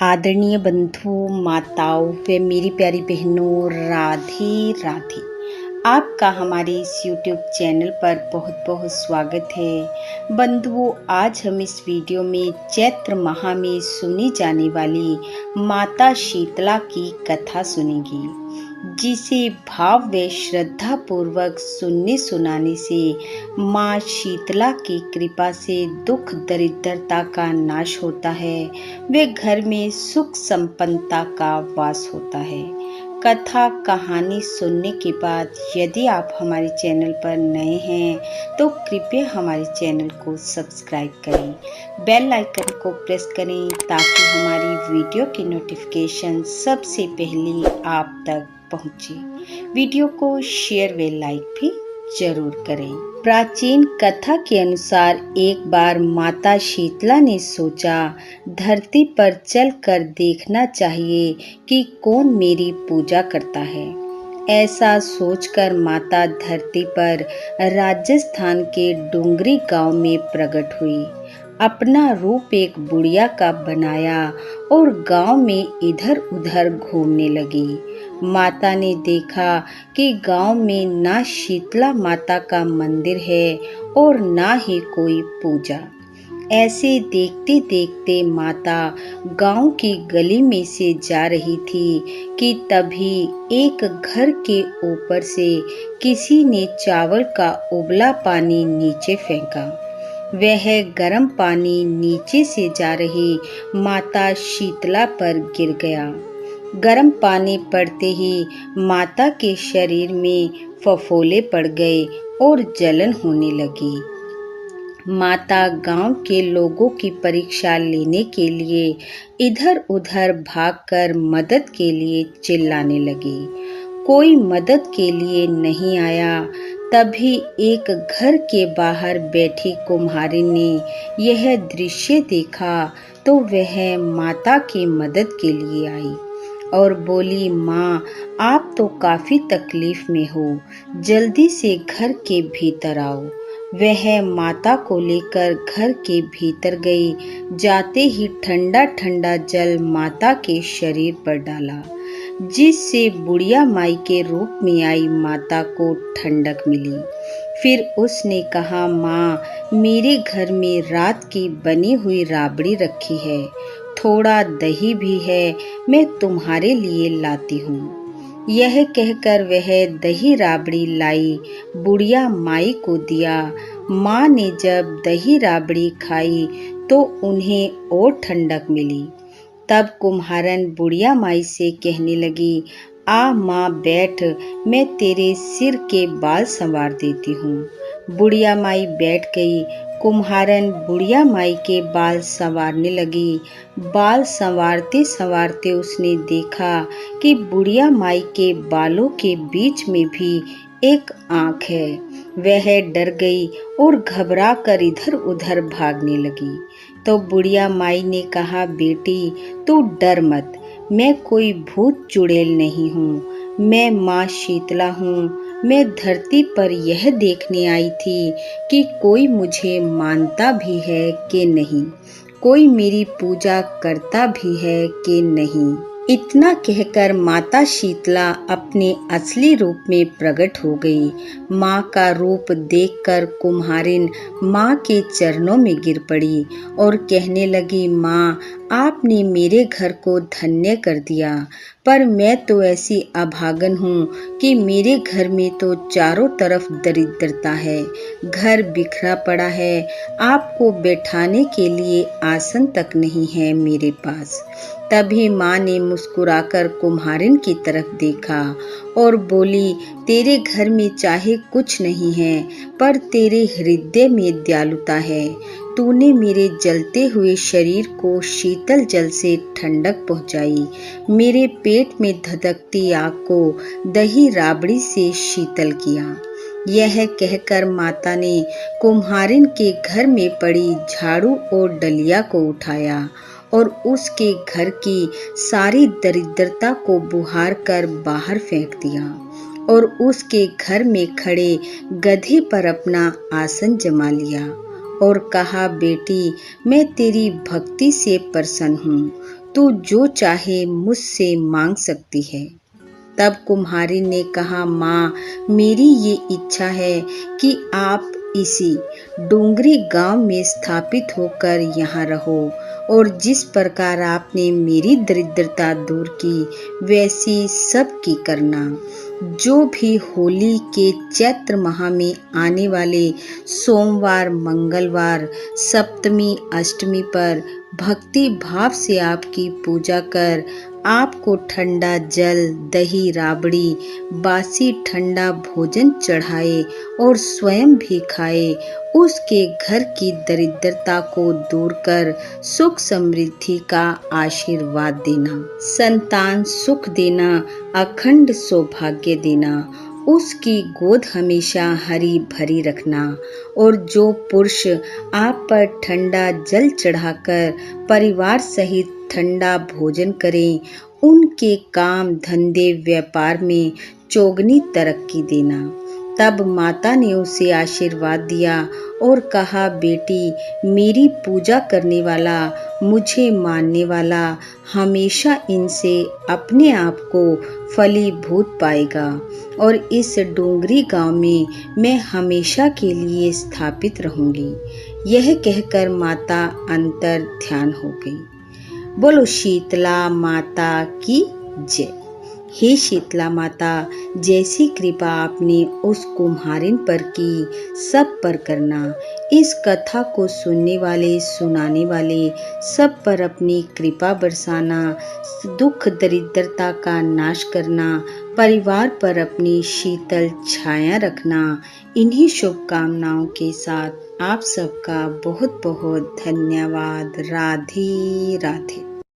आदरणीय बंधु माताओं व मेरी प्यारी बहनों, राधे राधे। आपका हमारे इस YouTube चैनल पर बहुत बहुत स्वागत है। बंधुओं, आज हम इस वीडियो में चैत्र माह में सुनी जाने वाली माता शीतला की कथा सुनेंगे, जिसे भाव व श्रद्धा पूर्वक सुनने सुनाने से माँ शीतला की कृपा से दुख दरिद्रता का नाश होता है व घर में सुख संपन्नता का वास होता है। कथा कहानी सुनने के बाद यदि आप हमारे चैनल पर नए हैं तो कृपया हमारे चैनल को सब्सक्राइब करें, बेल आइकन को प्रेस करें ताकि हमारी वीडियो की नोटिफिकेशन सबसे पहले आप तक पहुंचे। वीडियो को शेयर व लाइक भी जरूर करें। प्राचीन कथा के अनुसार एक बार माता शीतला ने सोचा, धरती पर चलकर देखना चाहिए कि कौन मेरी पूजा करता है। ऐसा सोचकर माता धरती पर राजस्थान के डूंगरी गांव में प्रकट हुई। अपना रूप एक बुढ़िया का बनाया और गांव में इधर उधर घूमने लगी। माता ने देखा कि गांव में ना शीतला माता का मंदिर है और ना ही कोई पूजा। ऐसे देखते देखते माता गांव की गली में से जा रही थी कि तभी एक घर के ऊपर से किसी ने चावल का उबला पानी नीचे फेंका। वह गर्म पानी नीचे से जा रही माता शीतला पर गिर गया। गर्म पानी पड़ते ही माता के शरीर में फफोले पड़ गए और जलन होने लगी। माता गांव के लोगों की परीक्षा लेने के लिए इधर उधर भागकर मदद के लिए चिल्लाने लगी। कोई मदद के लिए नहीं आया। तभी एक घर के बाहर बैठी कुम्हारिन ने यह दृश्य देखा तो वह माता की मदद के लिए आई और बोली, माँ, आप तो काफी तकलीफ में हो, जल्दी से घर के भीतर आओ। वह माता को लेकर घर के भीतर गई। जाते ही ठंडा ठंडा जल माता के शरीर पर डाला, जिससे बुढ़िया माई के रूप में आई माता को ठंडक मिली। फिर उसने कहा, माँ, मेरे घर में रात की बनी हुई राबड़ी रखी है, थोड़ा दही भी है, मैं तुम्हारे लिए लाती हूँ। यह कहकर वह दही राबड़ी लाई, बुढ़िया माई को दिया। माँ ने जब दही राबड़ी खाई तो उन्हें और ठंडक मिली। तब कुम्हारन बुढ़िया माई से कहने लगी, आ माँ बैठ, मैं तेरे सिर के बाल संवार देती हूँ। बुढ़िया माई बैठ गई। कुम्हारन बुढ़िया माई के बाल संवारने लगी। बाल संवारते संवारते उसने देखा कि बुढ़िया माई के बालों के बीच में भी एक आँख है। वह डर गई और घबरा कर इधर उधर भागने लगी। तो बुढ़िया माई ने कहा, बेटी, तू डर मत, मैं कोई भूत चुड़ैल नहीं हूँ, मैं माँ शीतला हूँ। मैं धरती पर यह देखने आई थी कि कोई मुझे मानता भी है कि नहीं, कोई मेरी पूजा करता भी है कि नहीं। इतना कहकर माता शीतला अपने असली रूप में प्रकट हो गई। माँ का रूप देखकर कुम्हारिन माँ के चरणों में गिर पड़ी और कहने लगी, माँ, आपने मेरे घर को धन्य कर दिया, पर मैं तो ऐसी अभागन हूँ कि मेरे घर में तो चारों तरफ दरिद्रता है, घर बिखरा पड़ा है, आपको बैठाने के लिए आसन तक नहीं है मेरे पास। तभी माँ ने मुस्कुराकर कुम्हारिन की तरफ देखा और बोली, तेरे घर में चाहे कुछ नहीं है, पर तेरे हृदय में दयालुता है। तूने मेरे जलते हुए शरीर को शीतल जल से ठंडक पहुंचाई, मेरे पेट में धधकती आग को दही राबड़ी से शीतल किया। यह कहकर माता ने कुम्हारिन के घर में पड़ी झाड़ू और डलिया को उठाया और उसके घर की सारी दरिद्रता को बुहार कर बाहर फेंक दिया और उसके घर में खड़े गधे पर अपना आसन जमा लिया और कहा, बेटी, मैं तेरी भक्ति से प्रसन्न हूँ, तो जो चाहे मुझसे मांग सकती है। तब कुम्हारी ने कहा, माँ, मेरी ये इच्छा है कि आप इसी डोंगरी गांव में स्थापित होकर यहाँ रहो और जिस प्रकार आपने मेरी दरिद्रता दूर की वैसी सबकी करना। जो भी होली के चैत्र माह में आने वाले सोमवार, मंगलवार, सप्तमी, अष्टमी पर भक्ति भाव से आपकी पूजा कर आपको ठंडा जल, दही, राबड़ी, बासी ठंडा भोजन चढ़ाए और स्वयं भी खाए, उसके घर की दरिद्रता को दूर कर सुख समृद्धि का आशीर्वाद देना, संतान सुख देना, अखंड सौभाग्य देना, उसकी गोद हमेशा हरी भरी रखना। और जो पुरुष आप पर ठंडा जल चढ़ाकर परिवार सहित ठंडा भोजन करें, उनके काम धंधे व्यापार में चौगनी तरक्की देना। तब माता ने उसे आशीर्वाद दिया और कहा, बेटी, मेरी पूजा करने वाला, मुझे मानने वाला हमेशा इनसे अपने आप को फलीभूत पाएगा और इस डोंगरी गांव में मैं हमेशा के लिए स्थापित रहूंगी। यह कहकर माता अंतर ध्यान हो गई। बोलो शीतला माता की जय। हे शीतला माता, जैसी कृपा आपने उस कुम्हारिन पर की, सब पर करना। इस कथा को सुनने वाले, सुनाने वाले सब पर अपनी कृपा बरसाना, दुख दरिद्रता का नाश करना, परिवार पर अपनी शीतल छाया रखना। इन्हीं शुभकामनाओं के साथ आप सबका बहुत बहुत धन्यवाद। राधे राधे।